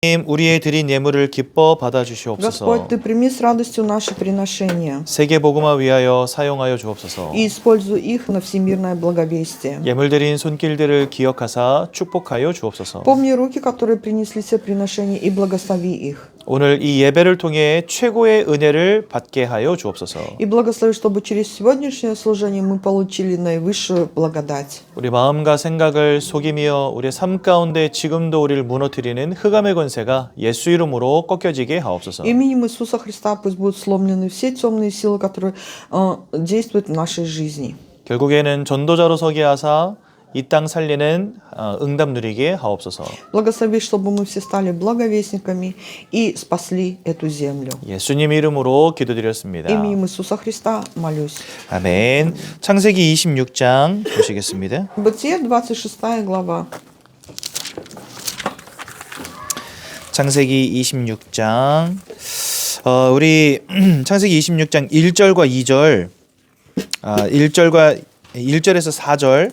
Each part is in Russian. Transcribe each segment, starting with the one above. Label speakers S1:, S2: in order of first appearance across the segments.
S1: 우리의 드린 예물을 기뻐 받아주시옵소서.
S2: Господь, Ты прими с радостью наши приношения
S1: 세계 복음화 위하여 사용하여 주옵소서.
S2: и используй их на всемирное благовестие.
S1: 예물 드린 손길들을 기억하사 축복하여 주옵소서.
S2: Помни руки, которые принесли все приношения, и благослови их.
S1: 오늘 이 예배를 통해 최고의 은혜를 받게 하여 주옵소서.
S2: И благослови, чтобы через сегодняшнее служение мы получили наивысшую благодать.
S1: 우리 마음과 생각을 속이며 우리의 삶 가운데 지금도 우리를 무너뜨리는 흑암의 권세가 예수 이름으로 꺾여지게 하옵소서.
S2: Именем Иисуса Христа пусть будут сломлены все темные силы, которые действуют в нашей жизни.
S1: 결국에는 전도자로 서게 하사 이 땅 살리는 응답 누리게 하옵소서.
S2: Благослови, чтобы мы все стали благовестниками и спасли эту землю.
S1: 예수님 이름으로 기도드렸습니다.
S2: Именем Иисуса Христа молюсь.
S1: 아멘. 창세기 26장 보시겠습니다.
S2: Бытие, 26 глава.
S1: 창세기 26장 우리 창세기 26장 1절과 2절 1절에서 4절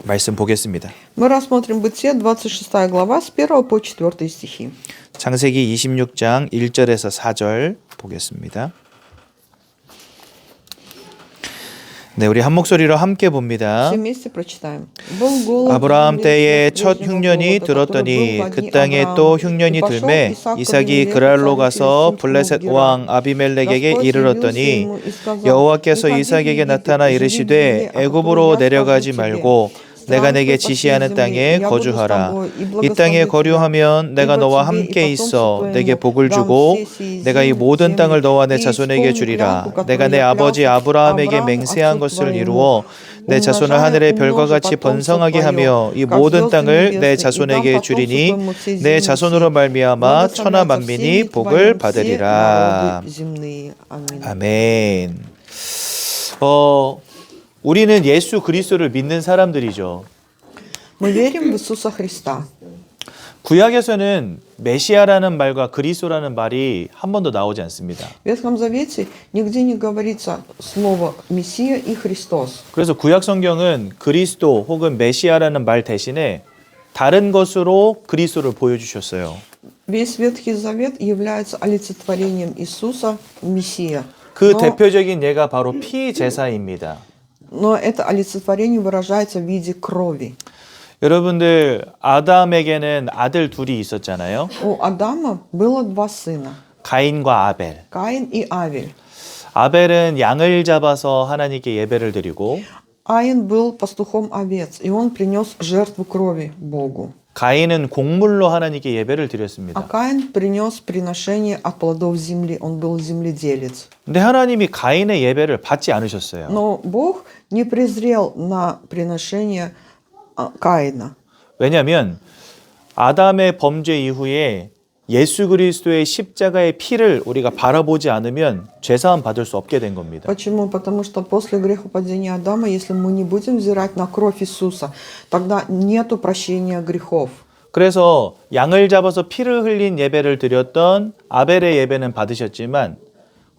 S1: 말씀 보겠습니다.
S2: Мы рассмотрим Бытие, 26 глава, с 1 по 4 стихи.
S1: 창세기 26장 1절에서 4절 보겠습니다. 네, 우리 한 목소리로 함께 봅니다.
S2: Все вместе прочитаем. Был голод
S1: 아브라함
S2: в земле
S1: 때에
S2: средь
S1: 첫
S2: прежнего
S1: 흉년이
S2: голода,
S1: 들었더니
S2: который был в
S1: 그
S2: дни
S1: 땅에
S2: Авраама.
S1: 또
S2: И
S1: 흉년이
S2: пошел
S1: 들매
S2: Исаак
S1: 이삭이
S2: ко
S1: 그랄로
S2: Вилелю,
S1: 가서
S2: царю
S1: 블레셋
S2: Филистимскому
S1: 왕
S2: Герару.
S1: 아비멜렉에게
S2: Господь
S1: 이르렀더니
S2: явился ему и сказал:
S1: 여호와께서
S2: «Не ходи в
S1: 이삭에게
S2: Египет,
S1: 나타나
S2: и живи в
S1: 이르시되
S2: земле, о которой
S1: 애굽으로
S2: я
S1: 내려가지
S2: скажу тебе.
S1: 말고 내가 내게
S2: Странствуй по всей
S1: 지시하는
S2: земле,
S1: 땅에
S2: я буду с
S1: 거주하라.
S2: тобой, и
S1: 이
S2: благословлю
S1: 땅에
S2: тебя,
S1: 거류하면 내가
S2: ибо
S1: 너와
S2: тебе и
S1: 함께
S2: потомству
S1: 있어
S2: твоему
S1: 내게 복을
S2: дам
S1: 주고
S2: все сии
S1: 내가 이 모든
S2: земли,
S1: 땅을 너와 내
S2: и
S1: 자손에게
S2: исполню
S1: 주리라.
S2: клятву,
S1: 내가
S2: которую
S1: 내
S2: я
S1: 아버지
S2: клялся
S1: 아브라함에게
S2: Аврааму,
S1: 맹세한
S2: отцу
S1: 것을
S2: твоему,
S1: 이루어 내 자손을 하늘의 별과 같이 번성하게 하며 이 모든 땅을 내 자손에게 주리니 내 자손으로 말미암아 천하 만민이 복을 받으리라. 아멘. 우리는 예수 그리스도를 믿는 사람들이죠.
S2: Мы верим в Иисуса Христа.
S1: 구약에서는 메시아라는 말과 그리스도라는 말이 한 번도 나오지 않습니다.
S2: В Ветхом Завете нигде не говорится слово Мессия и Христос.
S1: 그래서 구약 성경은 그리스도 혹은 메시아라는 말 대신에 다른 것으로 그리스도를 보여주셨어요.
S2: Весь Ветхий Завет является олицетворением Иисуса, Мессия.
S1: 그 대표적인 예가 바로 피제사입니다.
S2: Но это олицетворение выражается в виде крови.
S1: 여러분들 아담에게는 아들 둘이 있었잖아요.
S2: У Адама было два сына,
S1: 가인과 아벨.
S2: Каин и Авель.
S1: 아벨은 양을 잡아서 하나님께 예배를 드리고
S2: Каин был пастухом овец, и он принес жертву крови Богу.
S1: 가인은 곡물로 하나님께 예배를
S2: А
S1: 드렸습니다.
S2: Каин принес приношение от плодов земли, он был земледелец.
S1: 근데 하나님이 가인의 예배를 받지 않으셨어요.
S2: Но Бог не презрел на приношение Каина.
S1: 왜냐하면 아담의 범죄 이후에 예수 그리스도의 십자가의 피를 우리가 바라보지 않으면 죄사함 받을 수 없게 된 겁니다.
S2: Почему? Потому что после грехопадения Адама, если мы не будем взирать на кровь Иисуса, тогда нету прощения грехов.
S1: 그래서 양을 잡아서 피를 흘린 예배를 드렸던 아벨의 예배는 받으셨지만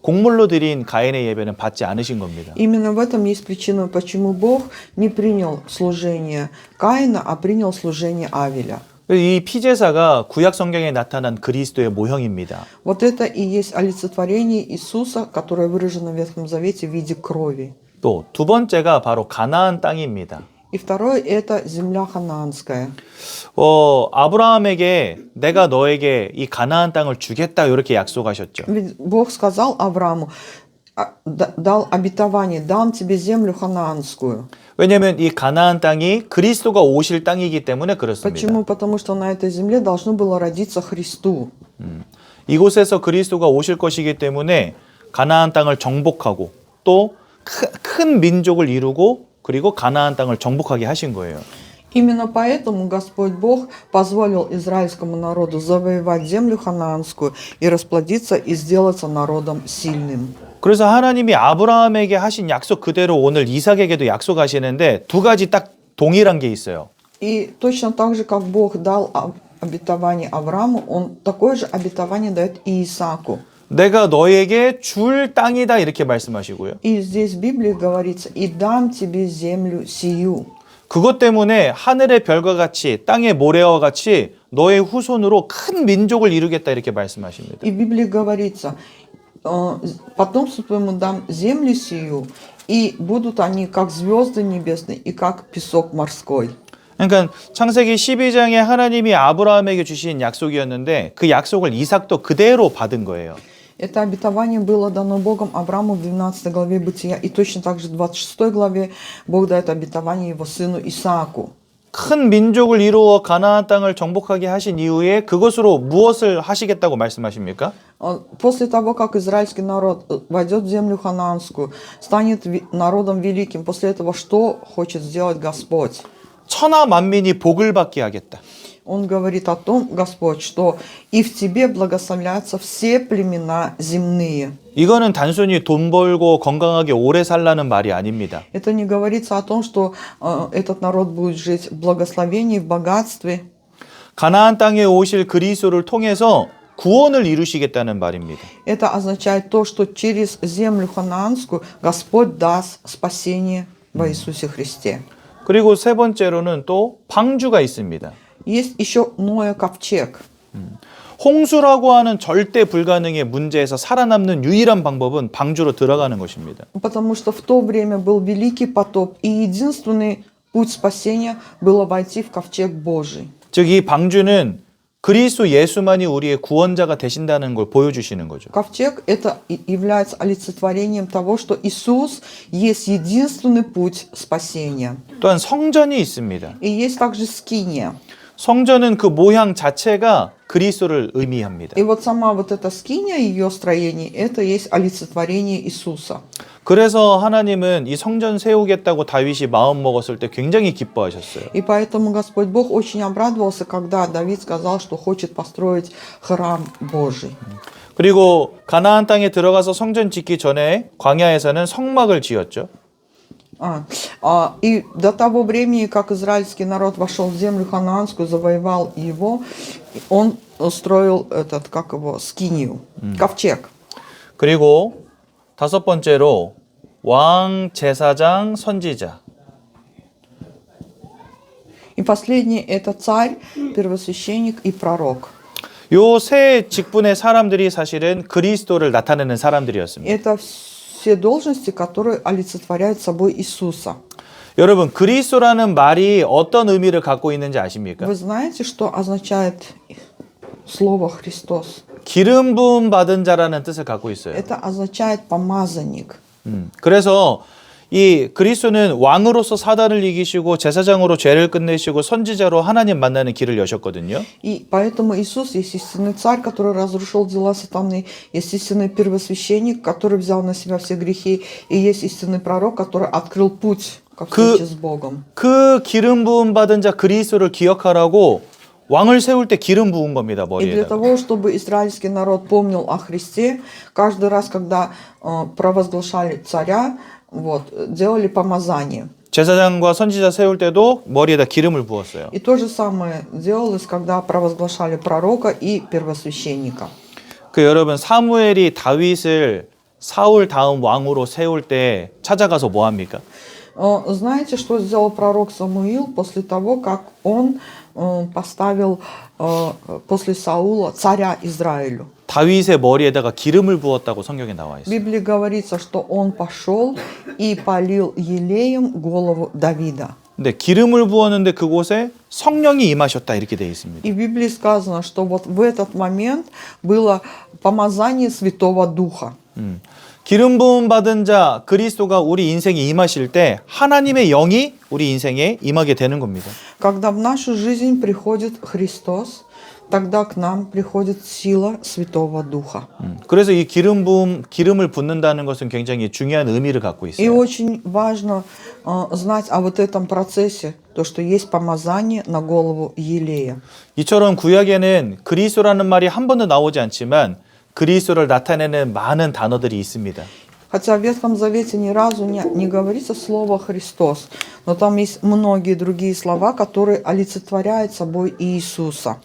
S1: 곡물로 드린 가인의 예배는 받지 않으신 겁니다.
S2: Именно в этом есть причина, почему Бог не принял служение Каина, а принял служение Авеля.
S1: 이 피제사가 구약 성경에 나타난 그리스도의 모형입니다.
S2: Вот это и есть олицетворение Иисуса, которое выражено в Ветхом Завете в виде крови.
S1: 또 두 번째가 바로 가나안 땅입니다.
S2: И второе – это земля ханаанская.
S1: 아브라함에게 내가 너에게 이 가나안 땅을 주겠다 이렇게 약속하셨죠.
S2: Ведь Бог сказал Аврааму, дал обетование, дам тебе землю ханаанскую.
S1: 왜냐하면 이 가나안 땅이 그리스도가 오실 땅이기 때문에 그렇습니다.
S2: Почему? Потому что на этой земле должно было родиться Христу.
S1: 이곳에서 그리스도가 오실 것이기 때문에 가나안 땅을 정복하고 또 큰 민족을 이루고 그리고 가나안 땅을 정복하게 하신 거예요.
S2: Именно поэтому Господь Бог позволил израильскому народу завоевать землю ханаанскую и расплодиться и сделаться народом сильным.
S1: 그래서 하나님이 아브라함에게 하신 약속 그대로 오늘 이삭에게도 약속하시는데 두 가지 딱 동일한 게 있어요.
S2: И точно так же, как Бог дал обетование Аврааму, Он такое же обетование дает и Исааку.
S1: 내가 너에게 줄 땅이다 이렇게 말씀하시고요.
S2: И здесь в Библии говорится: «И дам тебе землю сию».
S1: 그것 때문에 하늘의 별과 같이 땅의 모래와 같이 너의 후손으로 큰 민족을 이루겠다 이렇게 말씀하십니다.
S2: И в Библии говорится, потомству твоему дам землю сию, и будут они как звезды небесные и как песок морской.
S1: 그러니까 창세기 12장에 하나님이 아브라함에게 주신 약속이었는데 그 약속을 이삭도 그대로 받은 거예요.
S2: Это обетование было дано Богом Аврааму в 12 главе Бытия, и точно так же в 26 главе Бог дает обетование его сыну Исааку.
S1: 큰 민족을 이루어 가나안 땅을 정복하게 하신 이후에 그것으로 무엇을 하시겠다고 말씀하십니까?
S2: После того, как израильский народ войдет в землю ханаанскую, станет народом великим, после этого что хочет сделать Господь?
S1: 천하 만민이 복을 받게 하겠다.
S2: Он говорит о том, Господь, что и в тебе благословляются все племена земные.
S1: 이거는 단순히 돈 벌고 건강하게 오래 살라는 말이 아닙니다.
S2: Это не говорится о том, что этот народ будет жить в благословении, в богатстве.
S1: 가나안 땅에 오실 그리스도를 통해서 구원을 이루시겠다는 말입니다.
S2: Это означает то, что через землю ханаанскую Господь даст спасение во Иисусе Христе.
S1: 그리고 세 번째로는 또 방주가 있습니다.
S2: Есть еще Ноя ковчег.
S1: 홍수라고 하는 절대 불가능의 문제에서 살아남는 유일한 방법은 방주로 들어가는 것입니다.
S2: Потому что в то время был великий потоп, и единственный путь спасения было войти в ковчег Божий.
S1: 즉 이 방주는 그리스도 예수만이 우리의 구원자가 되신다는 걸 보여주시는 거죠.
S2: Ковчег это является олицетворением того, что Иисус есть единственный путь спасения.
S1: 또한 성전이 있습니다.
S2: И есть также скиния.
S1: 성전은 그 모양 자체가 그리스도를 의미합니다.
S2: И вот сама вот эта скиния, ее строение, это есть олицетворение Иисуса.
S1: 그래서 하나님은 이 성전 세우겠다고 다윗이 마음 먹었을 때 굉장히 기뻐하셨어요.
S2: И поэтому Господь Бог очень обрадовался, когда Давид сказал, что хочет построить храм Божий.
S1: 그리고 가나안 땅에 들어가서 성전 짓기 전에 광야에서는 성막을 지었죠.
S2: И до того времени, как израильский народ вошел в землю ханаанскую, завоевал его, он строил этот, как его, скинию, ковчег.
S1: 그리고 다섯 번째로 왕, 제사장, 선지자.
S2: И последний это царь, первосвященник и пророк.
S1: 요 세 직분의 사람들이 사실은 그리스도를 나타내는 사람들이었습니다.
S2: Это все должности, которые олицетворяют собой Иисуса.
S1: 여러분, 그리스도라는 말이 어떤 의미를 갖고 있는지 아십니까?
S2: Вы знаете, что означает слово Христос?
S1: 기름 부음 받은 자라는 뜻을 갖고 있어요.
S2: Это означает помазанник.
S1: 그래서 이 그리스도는 왕으로서 사단을 이기시고 제사장으로 죄를 끝내시고 선지자로 하나님 만나는 길을 여셨거든요.
S2: И поэтому Иисус есть истинный царь, который разрушил дела сатаны, есть истинный первосвященник, который взял на себя все грехи, и есть истинный пророк, который открыл путь ко встрече с Богом.
S1: 그 기름 부음 받은 자 그리스도를 기억하라고 왕을 세울 때 기름 부은 겁니다,
S2: И для
S1: 머리에다가.
S2: того, чтобы израильский народ помнил о Христе, каждый раз, когда провозглашали царя, делали помазание.
S1: 제사장과 선지자 세울 때도 머리에다 기름을 부었어요.
S2: И то же самое делалось, когда провозглашали пророка и первосвященника.
S1: 그 여러분 사무엘이 다윗을 사울 다음 왕으로 세울 때 찾아가서 뭐 합니까?
S2: Знаете, что сделал пророк Самуил после того, как он поставил после Саула царя Израилю?
S1: 다윗의 머리에다가 기름을 부었다고 성경에 나와
S2: В
S1: 있어요.
S2: Библии говорится, что он пошел и полил елеем голову Давида.
S1: 근데 기름을 부었는데 그곳에 성령이 임하셨다 이렇게 되어 있습니다.
S2: И в Библии сказано, что вот в этот момент было помазание Святого Духа.
S1: 기름 부음 받은 자 그리스도가 우리 인생에 임하실 때 하나님의 영이 우리 인생에 임하게 되는 겁니다.
S2: Когда в нашу жизнь приходит Христос, тогда к нам приходит сила Святого Духа.
S1: 그래서 이 기름을 붓는다는 것은 굉장히 중요한 의미를 갖고
S2: И
S1: 있어요.
S2: очень важно знать о вот этом процессе, то, что есть помазание на голову елея.
S1: 이처럼 구약에는 그리스도라는 말이 한 번도 나오지 않지만 그리스도를 나타내는 많은 단어들이 있습니다.
S2: Хотя в Ветхом Завете ни разу не говорится слово «Христос», но там есть многие другие слова, которые олицетворяют собой Иисуса.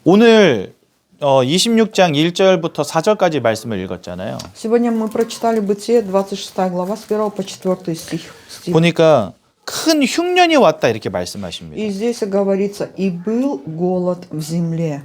S1: 오늘 26장 1절부터 4절까지 말씀을 읽었잖아요.
S2: Сегодня мы прочитали Бытие, 26 глава, с 1 по 4 стих.
S1: 보니까 큰 흉년이 왔다 이렇게 말씀하십니다.
S2: И здесь говорится, и был голод в земле.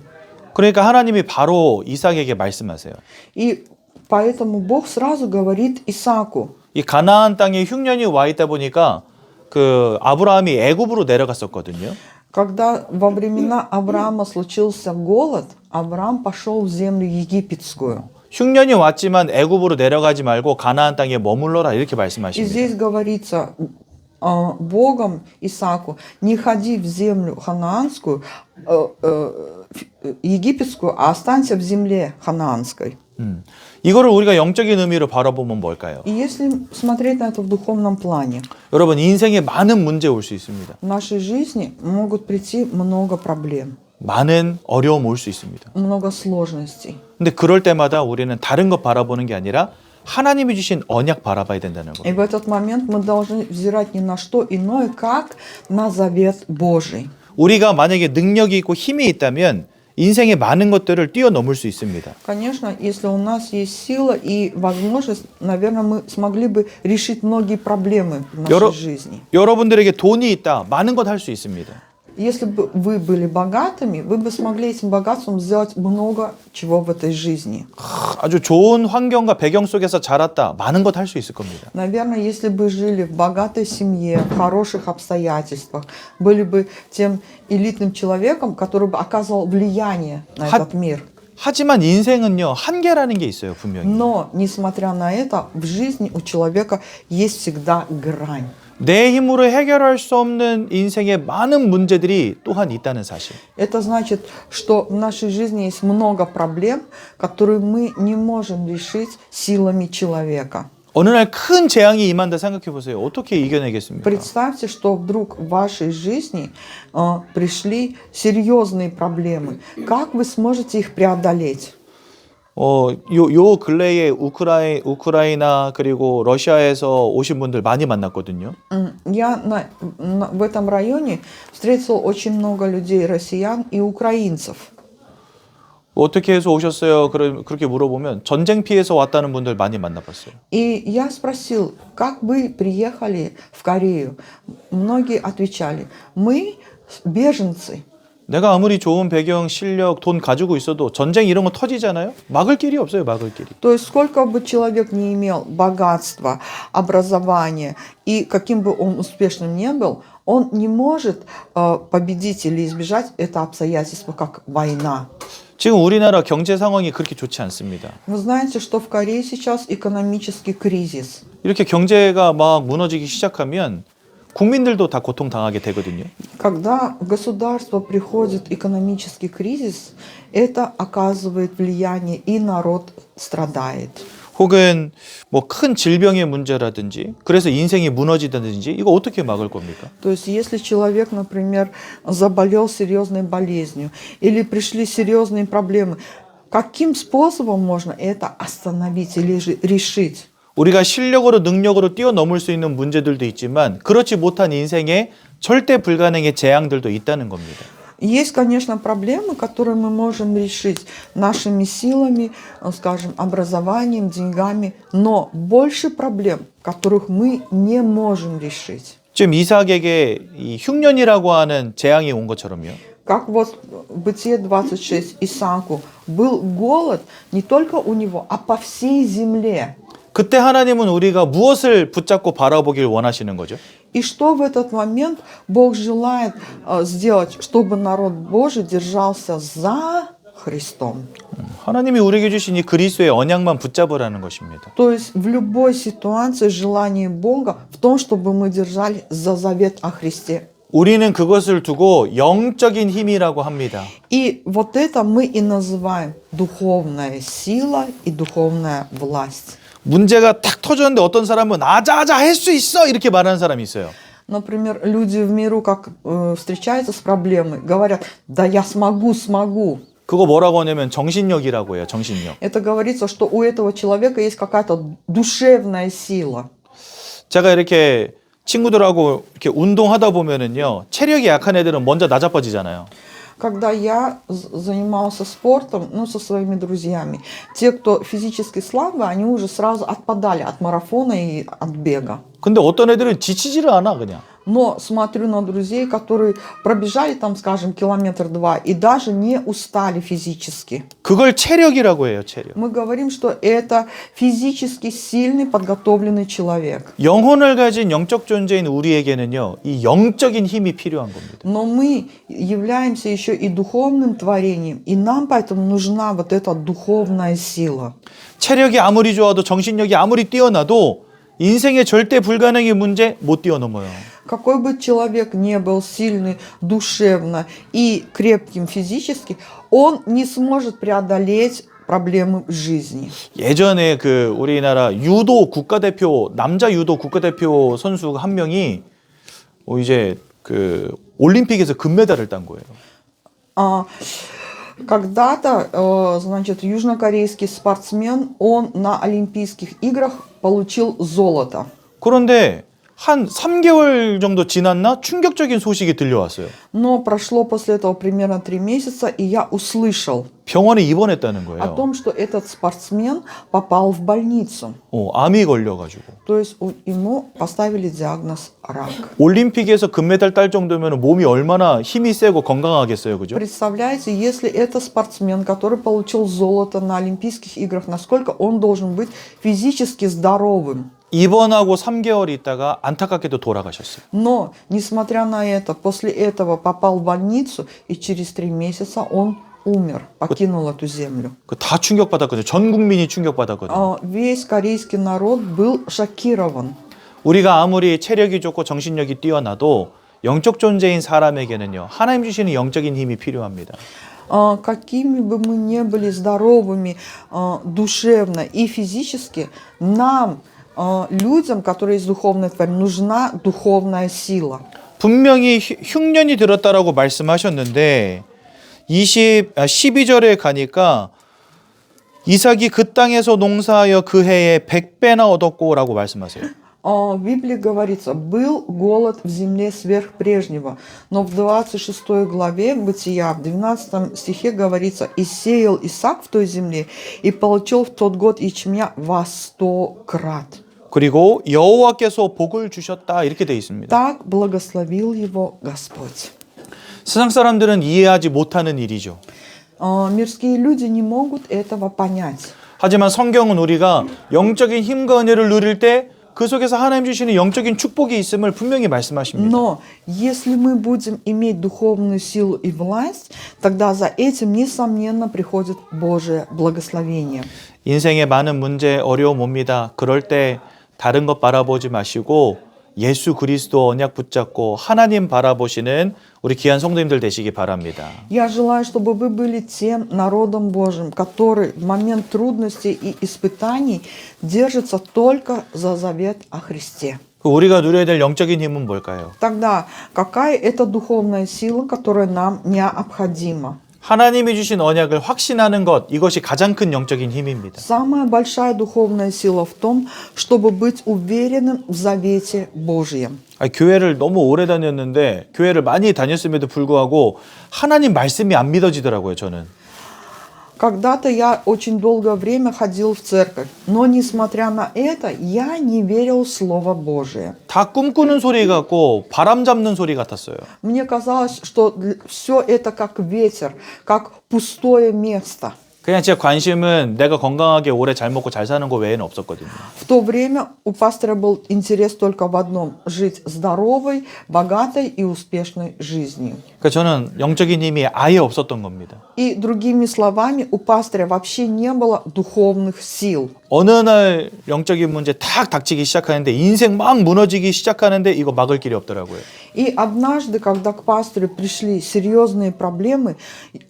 S1: 그러니까 하나님이 바로 이삭에게 말씀하세요.
S2: И поэтому Бог сразу говорит Исааку,
S1: 이 가나안 땅에 흉년이 와 있다 보니까 그 아브라함이 애굽으로 내려갔었거든요.
S2: когда во времена Авраама случился голод, Авраам пошел в землю египетскую.
S1: 흉년이 왔지만 애굽으로 내려가지 말고 가나안 땅에 머물러라 이렇게
S2: И
S1: 말씀하십니다.
S2: здесь говорится Богом Исааку, не ходи в землю ханаанскую, египетскую, а останься в земле ханаанской.
S1: 이거를 우리가 영적인 의미로 바라보면 뭘까요?
S2: И если смотреть на это в духовном плане,
S1: 여러분 인생에 많은 문제 올 수 있습니다.
S2: в нашей жизни могут прийти много проблем,
S1: 많은 어려움 올 수 있습니다.
S2: много сложностей.
S1: 근데 그럴 때마다 우리는 다른 것 바라보는 게 아니라 하나님이 주신 언약 바라봐야 된다는
S2: И
S1: 거예요.
S2: в этот момент мы должны взирать ни на что иное, как на завет Божий.
S1: 우리가 만약에 능력이 있고 힘이 있다면 인생의 많은 것들을 뛰어넘을 수 있습니다.
S2: Конечно, если у нас есть сила и возможность, наверное, мы смогли бы решить многие проблемы в нашей жизни.
S1: 여러분들에게 돈이 있다. 많은 것 할 수 있습니다.
S2: Если бы вы были богатыми, вы бы смогли этим богатством сделать много чего в этой жизни.
S1: 아주 좋은 환경과 배경 속에서 자랐다. 많은 것 할 수 있을 겁니다.
S2: Наверное, если бы жили в богатой семье, в хороших обстоятельствах, были бы тем элитным человеком, который бы оказывал влияние на этот мир.
S1: 하지만 인생은요. 한계라는 게 있어요. 분명히.
S2: Но, несмотря на это, в жизни у человека есть всегда грань.
S1: 내 힘으로 해결할 수 없는 인생의 많은 문제들이 또한 있다는 사실.
S2: Это значит, что в нашей жизни есть много проблем, которые мы не можем решить силами человека.
S1: 어느 날 큰 재앙이 임한다 생각해 보세요. 어떻게 이겨내겠습니까?
S2: Представьте, что вдруг в вашей жизни пришли серьезные проблемы. Как вы сможете их преодолеть?
S1: 요 근래에 우크라이나 그리고 러시아에서 오신 분들 많이 만났거든요.
S2: Я в этом районе встретил очень много людей, россиян и украинцев.
S1: 어떻게 해서 오셨어요? 그렇게 물어보면 전쟁 피해서 왔다는 분들 많이 만나봤어요.
S2: И я спросил, как вы приехали в Корею? Многие отвечали, мы беженцы.
S1: 내가 아무리 좋은 배경, 실력, 돈 가지고 있어도 전쟁 이런 거 터지잖아요. 막을 길이 없어요. 막을 길이.
S2: То есть сколько бы человек не имел богатства, образования и каким бы он успешным не был, он не может победить или избежать это обстоятельство, как война.
S1: 지금 우리나라 경제 상황이 그렇게 좋지 않습니다.
S2: Вы знаете, что в Корее сейчас экономический кризис.
S1: 이렇게 경제가 막 무너지기 시작하면 국민들도 다 고통당하게 되거든요.
S2: Когда в государство приходит экономический кризис, это оказывает влияние, и народ страдает.
S1: 혹은 뭐 큰 질병의 문제라든지 그래서 인생이 무너지다든지 이거 어떻게 막을 겁니까?
S2: То есть если человек, например, заболел серьезной болезнью или пришли серьезные проблемы, каким способом можно это остановить или же решить?
S1: 우리가 실력으로 능력으로 뛰어넘을 수 있는 문제들도 있지만 그렇지 못한 인생에 절대 불가능의 재앙들도 있다는 겁니다.
S2: Есть, конечно, проблемы, которые мы можем решить нашими силами, скажем, образованием, деньгами, но больше проблем, которых мы не можем решить.
S1: 지금 이삭에게 이 흉년이라고 하는 재앙이 온 것처럼요.
S2: Как вот в Бытие 26 Исааку был голод не только у него, а по всей земле.
S1: 그때 하나님은 우리가 무엇을 붙잡고 바라보길 원하시는 거죠?
S2: И что в этот момент Бог желает сделать, чтобы народ Божий держался за Христом?
S1: 하나님이 우리에게 주신 이 그리스도의 언약만 붙잡으라는 것입니다.
S2: То есть в любой ситуации желание Бога в том, чтобы мы держали за завет о Христе.
S1: 우리는 그것을 두고 영적인 힘이라고 합니다.
S2: И вот это мы и называем духовная сила и духовная власть.
S1: 문제가 탁 터졌는데 어떤 사람은 아자아자 할 수 있어 이렇게 말하는 사람이 있어요.
S2: Например, люди в миру как встречаются с проблемой, говорят, да я смогу.
S1: 그거 뭐라고 하냐면 정신력이라고 해요. 정신력.
S2: Это говорится, что у этого человека есть какая-то душевная сила.
S1: 제가 이렇게 친구들하고 이렇게 운동하다 보면은요. 체력이 약한 애들은 먼저 나자빠지잖아요.
S2: Когда я занимался спортом, со своими друзьями, те, кто физически слабые, они уже сразу отпадали от марафона и от бега.
S1: 근데 어떤 애들은 지치지를 않아 그냥.
S2: Но смотрю на друзей, которые пробежали там, скажем, километр-два и даже не устали физически.
S1: 그걸 체력이라고 해요, 체력.
S2: Мы говорим, что это физически сильный, подготовленный человек.
S1: 영혼을 가진 영적 존재인 우리에게는요, 이 영적인 힘이 필요한 겁니다.
S2: Но мы являемся еще и духовным творением, и нам поэтому нужна вот эта духовная сила.
S1: 체력이 아무리 좋아도 정신력이 아무리 뛰어나도 인생의 절대 불가능의 문제 못 뛰어넘어요.
S2: Какой бы человек не был сильный душевно и крепким физически, он не сможет преодолеть проблемы в жизни.
S1: 예전에 그 우리나라 유도 국가대표 남자 유도 국가대표 선수 한 명이 이제 그 올림픽에서 금메달을 딴 거예요.
S2: Когда-то, значит, южнокорейский спортсмен, он на Олимпийских играх получил золото.
S1: 그런데 한 3개월 정도 지났나 충격적인 소식이 들려왔어요.
S2: Но прошло после этого примерно 3 месяца, и я услышал
S1: 병원에 입원했다는
S2: о
S1: 거예요.
S2: том, что этот спортсмен попал в больницу.
S1: 암이 걸려가지고.
S2: То есть ему поставили диагноз рак.
S1: 올림픽에서 금메달 딸 정도면 몸이 얼마나 힘이 세고 건강하겠어요, 그죠?
S2: Представляете, если это спортсмен, который получил золото на Олимпийских играх, насколько он должен быть физически здоровым.
S1: 입원하고 3개월 있다가 안타깝게도 돌아가셨어요.
S2: Но, несмотря на это, после этого попал в больницу, и через 3 месяца он умер, покинул эту землю.
S1: 다 충격받았거든요. 전 국민이 충격받았거든요.
S2: Весь корейский народ был шокирован.
S1: 우리가 아무리 체력이 좋고 정신력이 뛰어나도 영적 존재인 사람에게는요, 하나님 주시는 영적인 힘이 필요합니다.
S2: Какими бы мы ни были здоровыми душевно и физически, нам, людям, которые есть духовной творением, нужна духовная сила.
S1: 분명히 흉년이 들었다라고 말씀하셨는데 12절에 가니까 이삭이 그 땅에서 농사하여 그 해에 100배나 얻었고라고 말씀하세요.
S2: В Библии говорится, был голод в земле сверх прежнего. Но в 26 главе Бытия, в 12 стихе говорится, «И сеял Исаак в той земле, и получил в тот год ячменя во 100 крат».
S1: 그리고 여호와께서 복을 주셨다 이렇게 돼 있습니다.
S2: Так благословил его Господь.
S1: 세상 사람들은 이해하지 못하는 일이죠.
S2: Мирские люди не могут этого понять.
S1: 하지만 성경은 우리가 영적인 힘과 은혜를 누릴 때 그 속에서 하나님 주시는 영적인 축복이 있음을 분명히 말씀하십니다.
S2: Но если мы будем иметь духовную силу и власть, тогда за этим, несомненно, приходит Божие благословение.
S1: 인생의 많은 문제, 어려움 옵니다. 그럴 때 다른 것 바라보지 마시고 예수 그리스도 언약 붙잡고 하나님 바라보시는 우리 귀한 성도님들 되시기 바랍니다.
S2: Я желаю, чтобы вы были тем народом Божьим, который в момент трудностей и испытаний держится только за завет о Христе.
S1: 우리가 누려야 될 영적인 힘은 뭘까요?
S2: Тогда какая это духовная сила, которая нам необходима?
S1: 하나님이 주신 언약을 확신하는 것, 이것이 가장 큰 영적인 힘입니다.
S2: Самая большая духовная сила в том, чтобы быть уверенным в завете Божьем.
S1: 교회를 너무 오래 다녔는데 교회를 많이 다녔음에도 불구하고 하나님 말씀이 안 믿어지더라고요, 저는.
S2: Когда-то я очень долгое время ходил в церковь, но несмотря на это, я не верил в Слово Божие.
S1: 다 꿈꾸는 소리 같고 바람 잡는 소리 같았어요.
S2: Мне казалось, что все это как ветер, как пустое место.
S1: 그냥 제 관심은 내가 건강하게 오래 잘 먹고 잘 사는 거 외에는 없었거든요.
S2: В то время у пастора был интерес только в одном – жить здоровой, богатой и успешной жизнью.
S1: 그러니까 저는 영적인 힘이 아예 없었던 겁니다.
S2: И другими словами, у пастора вообще не было духовных сил.
S1: 어느 날 영적인 문제 탁 닥치기 시작하는데 인생 막 무너지기 시작하는데 이거 막을 길이 없더라고요.
S2: И однажды, когда к пастору пришли серьезные проблемы,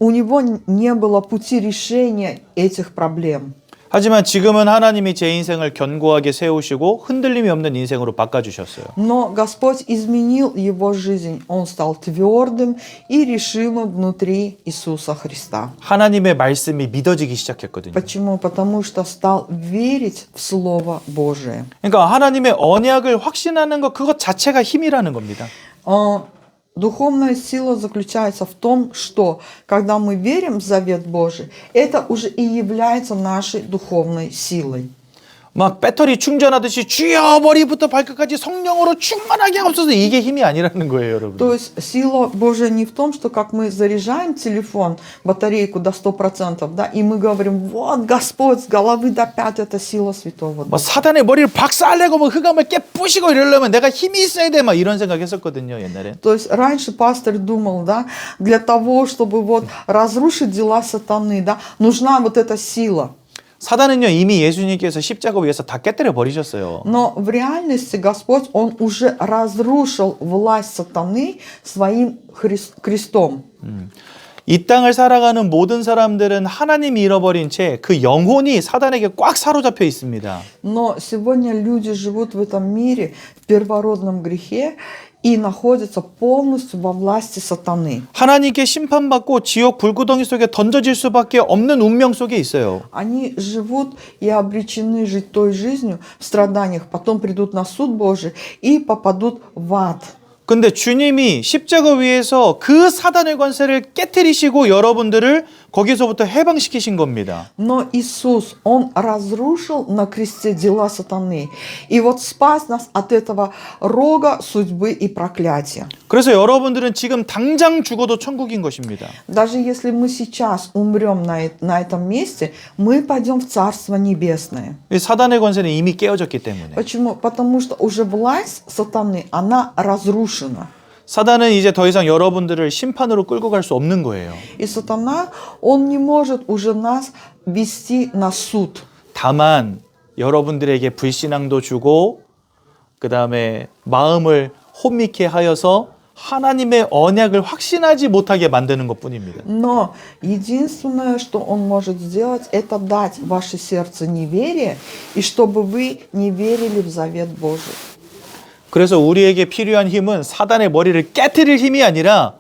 S2: у него не было пути решения этих проблем.
S1: 하지만 지금은 하나님이 제 인생을 견고하게 세우시고 흔들림이 없는 인생으로 바꿔주셨어요.
S2: Но Господь изменил его жизнь. Он стал твердым и решимым внутри Иисуса Христа.
S1: 하나님의 말씀이 믿어지기 시작했거든요.
S2: Почему? Потому что стал верить в Слово Божие.
S1: 그러니까 하나님의 언약을 확신하는 것 그것 자체가 힘이라는 겁니다.
S2: Духовная сила заключается в том, что когда мы верим в завет Божий, это уже и является нашей духовной силой.
S1: 막 배터리 충전하듯이 주여 머리부터 발끝까지 성령으로 충만하게 하옵소서 이게 힘이 아니라는 거예요, 여러분.
S2: То есть сила Божия не в том, что как мы заряжаем телефон, батарейку до 100%, да, и мы говорим, вот Господь с головы до пят, это сила Святого
S1: 막
S2: Духа.
S1: 사단의 머리를 박살내고 뭐 흑암을 깨부시고 이러려면 내가 힘이 있어야 돼, 막 이런 생각했었거든요, 옛날에.
S2: То есть раньше пастор думал, да, для того, чтобы вот разрушить дела сатаны, да, нужна вот эта сила.
S1: 사단은요 이미 예수님께서 십자가 위에서 다 깨뜨려 버리셨어요.
S2: Но в реальности Господь, Он уже разрушил власть сатаны своим крестом.
S1: 이 땅을 살아가는 모든 사람들은 하나님이 잃어버린 채 그 영혼이 사단에게 꽉 사로잡혀 있습니다.
S2: Но сегодня люди живут в этом мире, в первородном грехе, и находятся полностью во власти сатаны.
S1: 하나님께 심판받고 지옥 불구덩이 속에 던져질 수밖에 없는 운명 속에 있어요.
S2: Они живут и обречены жить той жизнью в страданиях, потом придут на суд Божий и попадут в ад.
S1: 근데 주님이 십자가 위에서 그 사단의 관세를 깨뜨리시고 여러분들을 거기서부터 해방시키신 겁니다.
S2: Но Иисус, Он разрушил на кресте дела сатаны. И вот спас нас от этого рога судьбы и проклятия.
S1: 그래서 여러분들은 지금 당장 죽어도 천국인 것입니다.
S2: Даже если мы сейчас умрем на этом месте, мы пойдем в Царство Небесное.
S1: 이 사단의 관세는 이미 깨어졌기 때문에.
S2: Почему? Потому что уже власть сатаны, она разрушена.
S1: 사단은 이제 더 이상 여러분들을 심판으로 끌고 갈 수 없는 거예요.
S2: И сатана, он не может уже нас вести на суд.
S1: 다만 여러분들에게 불신앙도 주고 그 다음에 마음을 혼미케 하여서 하나님의 언약을 확신하지 못하게 만드는 것뿐입니다.
S2: Но единственное, что он может сделать, это дать в ваше сердце неверие, и чтобы вы не верили в завет Божий.
S1: 그래서 우리에게 필요한 힘은 사단의 머리를 깨트릴 힘이 아니라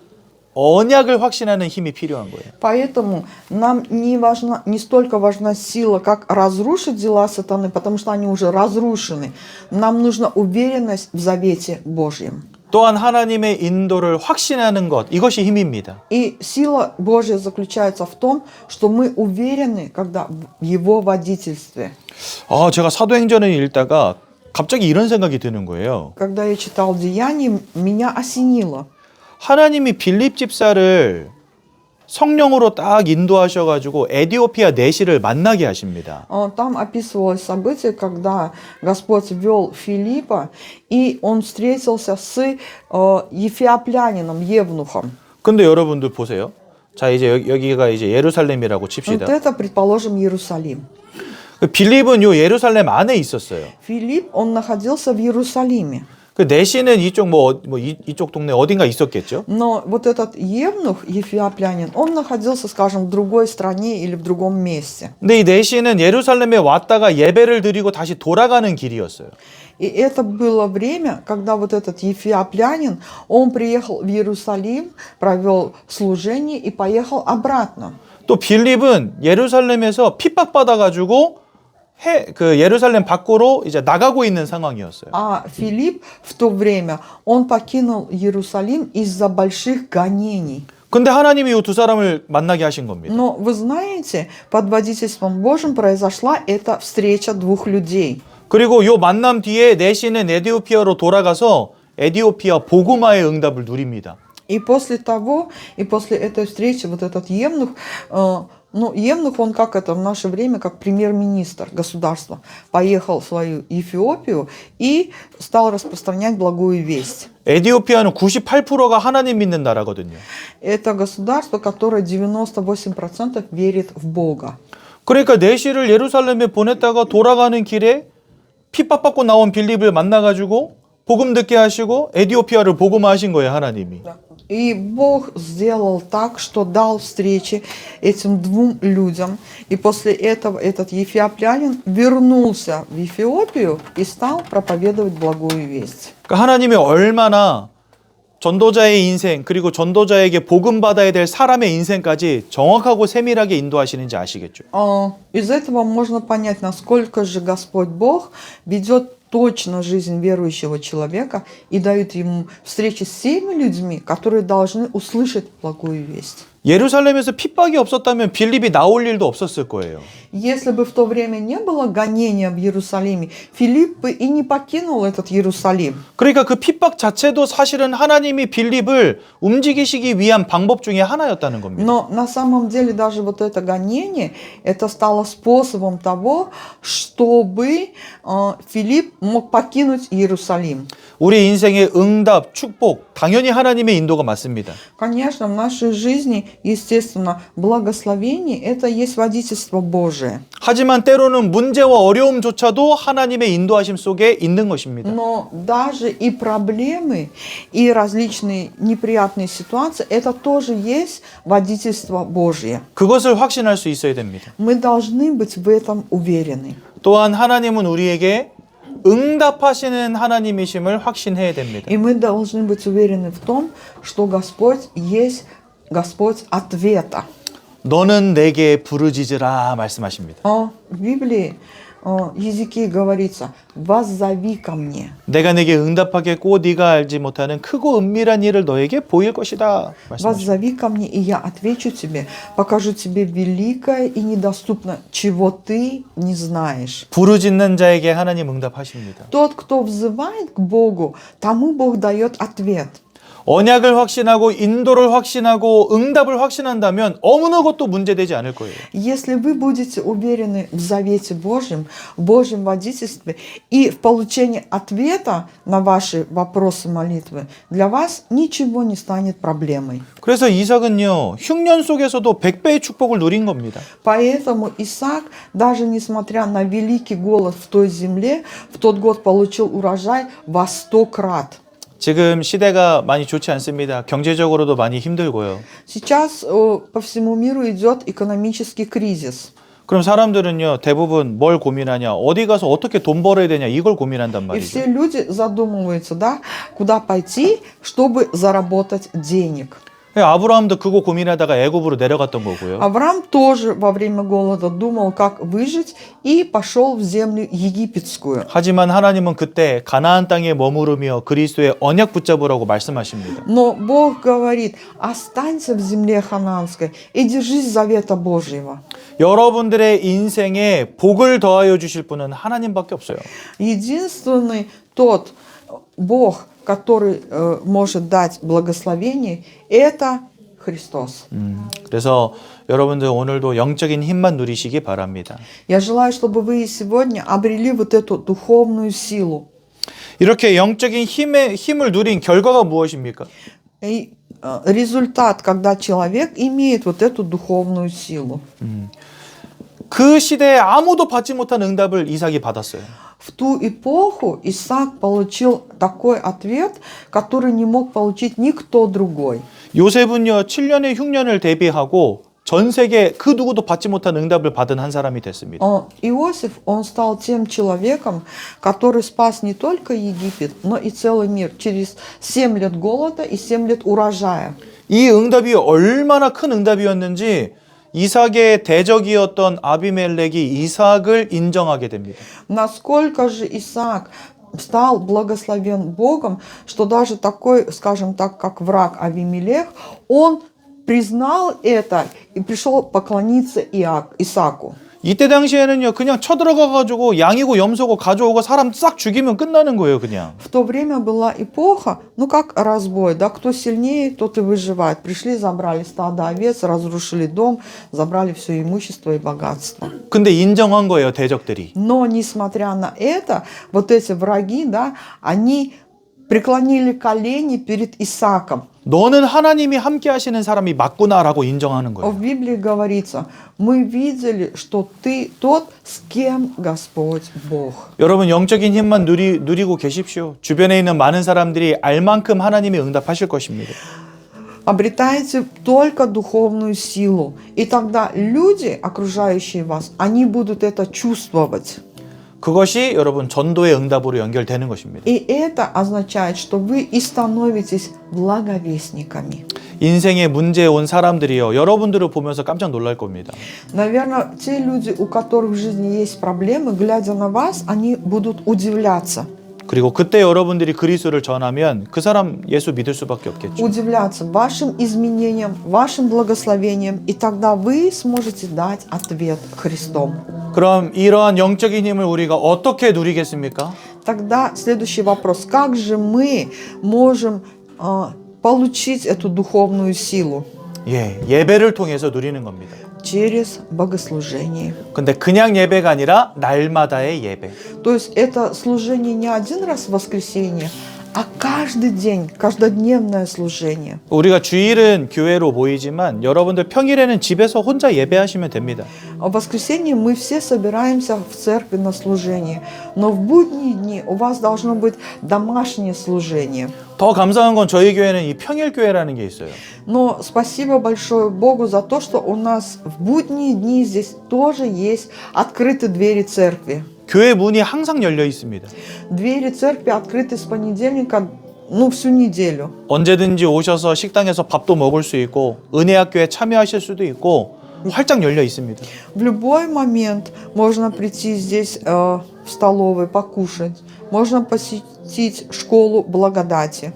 S1: 언약을 확신하는 힘이 필요한 거예요.
S2: Поэтому нам не столько важна сила, как разрушить дела сатаны, потому что они уже разрушены. Нам нужна уверенность в завете Божьем.
S1: 또한 하나님의 인도를 확신하는 것, 이것이 힘입니다.
S2: И сила Божья заключается в том, что мы уверены, когда в Его водительстве.
S1: 제가 사도행전을 읽다가 갑자기 이런 생각이 드는 거예요.
S2: Когда я читал Деяния, меня осенило.
S1: 하나님이 빌립 집사를 성령으로 딱 인도하셔가지고 에디오피아 내시를 만나게 하십니다.
S2: Там описывалось событие, когда Господь вел Филиппа, и он встретился с ефиоплянином, евнухом.
S1: 근데 여러분들 보세요. 자, 이제 여기가 이제 예루살렘이라고
S2: Вот
S1: 칩시다.
S2: это, предположим, Иерусалим.
S1: 빌립은 요 예루살렘 안에 있었어요.
S2: Филипп, он находился в Иерусалиме.
S1: 그 내시는 이쪽 이쪽 동네 어딘가 있었겠죠.
S2: Но вот этот евнух, ефиоплянин, он находился, скажем, в другой стране или в другом месте.
S1: 근데 이 내시는 예루살렘에 왔다가 예배를 드리고 다시 돌아가는 길이었어요.
S2: И это было время, когда вот этот ефиоплянин, он приехал в Иерусалим, провел служение и поехал обратно.
S1: 또 빌립은 예루살렘에서 핍박받아가지고 그 예루살렘 밖으로 이제 나가고 있는 상황이었어요.
S2: А Филипп в то время, он покинул Иерусалим из-за больших гонений.
S1: 근데 하나님이 이 두 사람을 만나게 하신 겁니다.
S2: Но вы знаете, под водительством Божьим произошла эта встреча двух людей.
S1: 그리고 요 만남 뒤에 내시는 에디오피아로 돌아가서 에디오피아 복음화의 응답을 누립니다.
S2: И после этой встречи, вот этот евнух, евнух, он как это в наше время, как премьер-министр государства, поехал в свою Эфиопию и стал распространять благую весть.
S1: 에디오피아는 98%가 하나님 믿는 나라거든요.
S2: Это государство, которое 98% верит в Бога.
S1: 그러니까 내시를 예루살렘에 보냈다가 돌아가는 길에 핍박받고 나온 빌립을 만나가지고 복음 듣게 하시고 에디오피아를 복음화하신 거예요, 하나님이.
S2: И Бог сделал так, что дал встречи этим двум людям. И после этого этот ефиоплянин вернулся в Эфиопию и стал проповедовать благую весть.
S1: 그러니까 하나님이 얼마나 전도자의 인생 그리고 전도자에게 복음 받아야 될 사람의 인생까지 정확하고 세밀하게 인도하시는지 아시겠죠?
S2: Из этого можно понять, насколько же Господь Бог ведет точно жизнь верующего человека и дает ему встречи с теми людьми, которые должны услышать благую весть.
S1: 예루살렘에서 핍박이 없었다면 빌립이 나올 일도 없었을 거예요.
S2: Если бы в то время не было гонения в Иерусалиме, Филипп бы и не покинул этот Иерусалим.
S1: 그러니까 그 핍박 자체도 사실은 하나님이 빌립을 움직이시기 위한 방법 중에 하나였다는 겁니다.
S2: Но на самом деле даже вот это гонение, это стало способом того, чтобы Филипп мог покинуть Иерусалим.
S1: 우리 인생의 응답, 축복, 당연히 하나님의 인도가 맞습니다.
S2: Конечно, в нашей жизни, естественно, благословение – это есть водительство Божие.
S1: 하지만 때로는 문제와 어려움조차도 하나님의 인도하심 속에 있는 것입니다.
S2: Но даже и проблемы, и различные неприятные ситуации – это тоже есть водительство Божье.
S1: 그것을 확신할 수 있어야 됩니다.
S2: Мы должны быть в этом уверены.
S1: 또한 하나님은 우리에게 응답하시는 하나님이심을 확신해야 됩니다.
S2: И мы должны быть уверены в том, что Господь есть Господь ответа.
S1: 너는 내게 부르짖으라 말씀하십니다.
S2: В Библии языке говорится «воззови ко мне».
S1: 내가 не게 응답하겠고 네가 알지 못하는 크고 은밀한 일을 너에게 보일 것이다 말씀하십니다.
S2: «Воззови ко мне, и я отвечу тебе, покажу тебе великое и недоступное, чего ты не знаешь».
S1: 부르짖는 자에게 하나님 응답하십니다.
S2: Тот, кто взывает к Богу, тому Бог дает ответ.
S1: 언약을 확신하고 인도를 확신하고 응답을 확신한다면 어느 것도 문제되지 않을 거예요.
S2: Если вы будете уверены в завете Божьем, в Божьем водительстве и в получении ответа на ваши вопросы молитвы, для вас ничего не станет проблемой.
S1: 그래서 이삭은요, 흉년 속에서도 100배의 축복을 누린 겁니다.
S2: Поэтому Исаак, даже несмотря на великий голод в той земле, в тот год получил урожай во 100 крат.
S1: 지금 시대가 많이 좋지 않습니다. 경제적으로도 많이 힘들고요.
S2: Сейчас по всему миру идет экономический кризис.
S1: 그럼 사람들은요, 대부분 뭘 고민하냐, 어디 가서 어떻게 돈 벌어야 되냐, 이걸 고민한단
S2: И
S1: 말이죠.
S2: все люди задумываются, да, куда пойти, чтобы заработать денег.
S1: 아브라함도 그거 고민하다가 애굽으로 내려갔던 거고요.
S2: Авраам тоже во время голода думал, как выжить, и пошел в землю египетскую.
S1: 하지만 하나님은 그때 가나안 땅에 머무르며 그리스도의 언약 붙잡으라고 말씀하십니다.
S2: Но Бог говорит, останься в земле ханаанской и держись завета Божьего.
S1: 여러분들의 인생에 복을 더하여 주실 분은 하나님밖에 없어요.
S2: Единственный тот Бог, который может дать благословение, это Христос.
S1: 그래서 여러분들 오늘도 영적인 힘만 누리시기 바랍니다.
S2: Я желаю, чтобы вы сегодня обрели вот эту духовную силу.
S1: 이렇게 영적인 힘을 누린 결과가 무엇입니까?
S2: И результат, когда человек имеет вот эту духовную силу.
S1: 그 시대에 아무도 받지 못한 응답을 이삭이 받았어요.
S2: В ту эпоху Исаак получил такой ответ, который не мог получить никто другой.
S1: 요셉은요, 7년의 흉년을 대비하고 전 세계 그 누구도 받지 못한 응답을 받은 한 사람이 됐습니다.
S2: Иосиф, он стал тем человеком, который спас не только Египет, но и целый мир через 7 лет голода и 7 лет урожая.
S1: 이 응답이 얼마나 큰 응답이었는지 이삭의 대적이었던 아비멜렉이 이삭을 인정하게 됩니다.
S2: Насколько же Исаак стал благословен Богом, что даже такой, скажем так, как враг Авимелех, он признал это и пришел поклониться Исааку.
S1: 이때 당시에는요, 그냥 쳐들어가가지고 양이고 염소고 가져오고 사람 싹 죽이면 끝나는 거예요, 그냥.
S2: В то время была эпоха, ну как разбой, да, кто сильнее, тот и выживает. Пришли, забрали стадо овец, разрушили дом, забрали все имущество и богатство.
S1: 근데 인정한 거예요, 대적들이.
S2: Но, несмотря на это, вот эти враги, да, они преклонили колени перед Исааком.
S1: 너는 하나님이 함께 하시는 사람이 맞구나라고 인정하는 거예요.
S2: В Библии говорится, мы видели, что ты тот, с кем Господь Бог.
S1: 여러분 영적인 힘만 누리고 계십시오. 주변에 있는 많은 사람들이 알 만큼 하나님이 응답하실 것입니다.
S2: Обретайте только духовную силу, и тогда люди, окружающие вас, они будут это чувствовать.
S1: 그것이 여러분 전도의 응답으로 연결되는 것입니다.
S2: И это означает, что вы и становитесь благовестниками.
S1: 인생에 문제 온 사람들이요, 여러분들을 보면서 깜짝 놀랄 겁니다.
S2: Наверное, те люди, у которых в жизни есть проблемы, глядя на вас, они будут удивляться.
S1: 그리고 그때 여러분들이 그리스도를 전하면 그 사람 예수 믿을 수밖에 없겠죠.
S2: удивляться вашим изменениям, вашим благословениям, и тогда вы сможете дать ответ Христом.
S1: 그럼 이러한 영적인 힘을 우리가 어떻게 누리겠습니까?
S2: Тогда следующий вопрос. Как же мы можем получить эту духовную силу?
S1: 예, 예배를 통해서 누리는 겁니다.
S2: Через богослужение.
S1: 근데 그냥 예배가 아니라 날마다의 예배.
S2: То есть это служение не один раз в воскресенье, а каждый день, каждодневное служение.
S1: 우리가 주일은 교회로 모이지만 여러분들 평일에는 집에서 혼자 예배하시면 됩니다.
S2: В воскресенье мы все собираемся в церкви на служение, но в будние дни у вас должно быть домашнее служение.
S1: 더 감사한 건 저희 교회는 이 평일 교회라는 게 있어요.
S2: Но спасибо большое Богу за то, что у нас в будние дни здесь тоже есть открыты двери церкви.
S1: 교회 문이 항상 열려 있습니다.
S2: Двери церкви открыты с понедельника, всю неделю.
S1: 언제든지 오셔서 식당에서 밥도 먹을 수 있고 은혜학교에 참여하실 수도 있고 활짝 열려 있습니다.
S2: В любой момент можно прийти здесь в столовой покушать. Можно посетить школу благодати.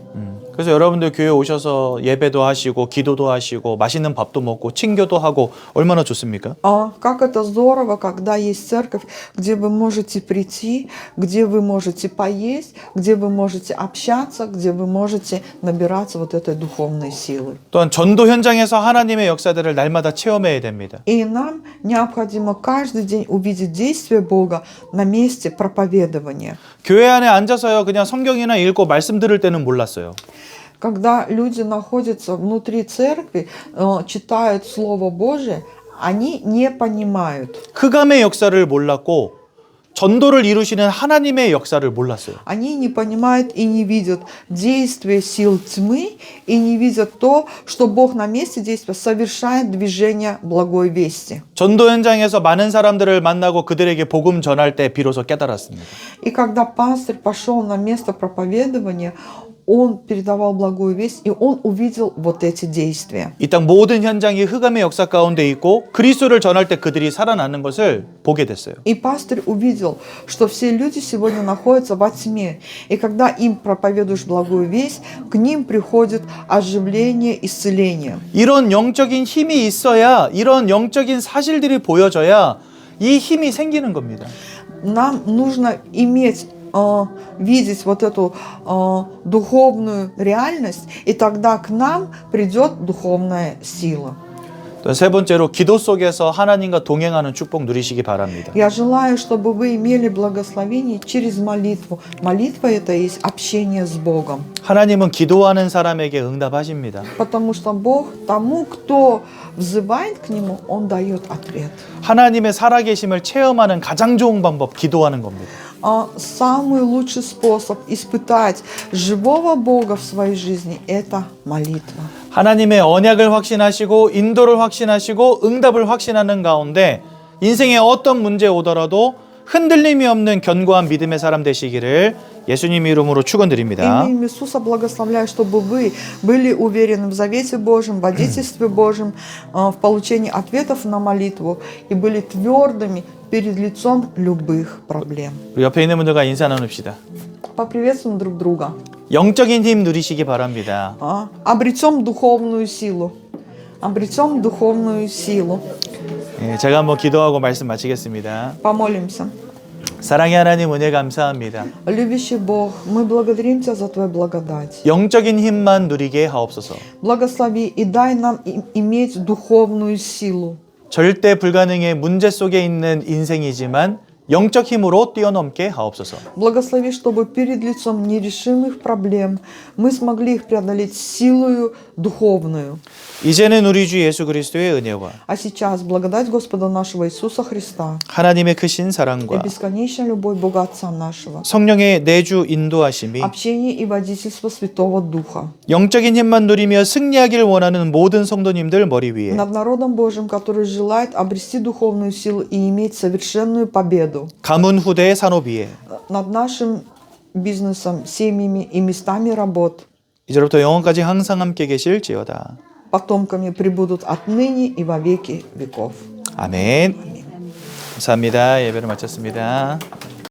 S1: 그래서 여러분들 교회 오셔서 예배도 하시고 기도도 하시고 맛있는 밥도 먹고 친교도 하고 얼마나 좋습니까?
S2: Как это здорово, когда есть церковь, где вы можете прийти, где вы можете поесть, где вы можете общаться, где вы можете набираться вот этой духовной силы.
S1: 또한 전도 현장에서 하나님의 역사들을 날마다 체험해야 됩니다.
S2: И нам необходимо каждый день увидеть действие Бога на месте проповедования.
S1: 교회 안에 앉아서요 그냥 성경이나 읽고 말씀 들을 때는 몰랐어요.
S2: Когда люди находятся внутри церкви, читают Слово Божие, они не понимают.
S1: 흑암의 역사를 몰랐고 전도를 이루시는 하나님의 역사를 몰랐어요.
S2: Они не понимают и не видят действия сил тьмы, и не видят то, что Бог на месте действия совершает движение благой вести.
S1: 전도 현장에서 많은 사람들을 만나고 그들에게 복음 전할 때 비로소 깨달았습니다.
S2: И когда пастырь пошел на место проповедования, он передавал благую весть, и он увидел вот эти действия.
S1: 이 땅 모든 현장이 흑암의 역사 가운데 있고 그리스도를 전할 때 그들이 살아나는 것을 보게 됐어요.
S2: И пастырь увидел, что все люди сегодня находятся во тьме. И когда им проповедуешь благую весть, к ним приходит оживление, исцеление.
S1: 이런 영적인 힘이 있어야 이런 영적인 사실들이 보여져야 이 힘이 생기는 겁니다.
S2: Нам нужно иметь видеть вот эту духовную реальность, и тогда к нам придет духовная сила.
S1: 또 세 번째로 기도 속에서 하나님과 동행하는 축복 누리시기 바랍니다.
S2: Я желаю, чтобы вы имели благословение через молитву. Молитва – это есть общение с Богом.
S1: 하나님은 기도하는 사람에게 응답하십니다.
S2: Потому что Бог тому, кто взывает к Нему, Он дает ответ.
S1: 하나님의 살아계심을 체험하는 가장 좋은 방법 기도하는 겁니다.
S2: Самый лучший способ испытать живого Бога в своей жизни – это молитва.
S1: 하나님의 언약을 확신하시고 인도를 확신하시고 응답을 확신하는 가운데 인생에 어떤 문제 오더라도 흔들림이 없는 견고한 믿음의 사람 되시기를 예수님 이름으로 축원드립니다.
S2: Именем Иисуса благословляю, чтобы вы были уверены в завете Божьем, в водительстве Божьем, в получении ответов на молитву и были твердыми перед лицом любых проблем.
S1: 우리 옆에 있는 분들과 인사 나눕시다.
S2: Поприветствуем друг друга.
S1: 영적인 힘 누리시기 바랍니다.
S2: Обретем духовную силу. Обретем духовную силу.
S1: 예, 제가 한번 기도하고 말씀 마치겠습니다.
S2: Помолимся.
S1: 사랑의 하나님 은혜 감사합니다.
S2: Любящий Бог, мы благодарим Тебя за Твою благодать.
S1: 영적인 힘만 누리게 하옵소서.
S2: Благослови и дай нам иметь духовную силу.
S1: 절대 불가능의 문제 속에 있는 인생이지만 영적 힘으로 뛰어넘게 하옵소서.
S2: Благослови, чтобы перед лицом нерешимых проблем мы смогли их преодолеть силою духовную.
S1: 이제는 우리 주 예수 그리스도의 은혜와
S2: А сейчас благодать Господа нашего Иисуса Христа
S1: 하나님의 크신
S2: и
S1: 사랑과
S2: бесконечная любовь Бога Отца нашего,
S1: 성령의 내주 인도하심이
S2: общение и водительство Святого Духа
S1: 영적인 힘만 누리며 승리하길 원하는 모든 성도님들 머리 위에
S2: над народом Божьим, который желает обрести духовную силу и иметь совершенную победу,
S1: 가문 후대의 산업 위에
S2: над нашим бизнесом, семьями и местами работ,
S1: 이제부터 영원까지 항상 함께 계실지어다.
S2: потомками пребудут отныне и во веки веков.
S1: 아멘. 감사합니다. 예배를 마쳤습니다.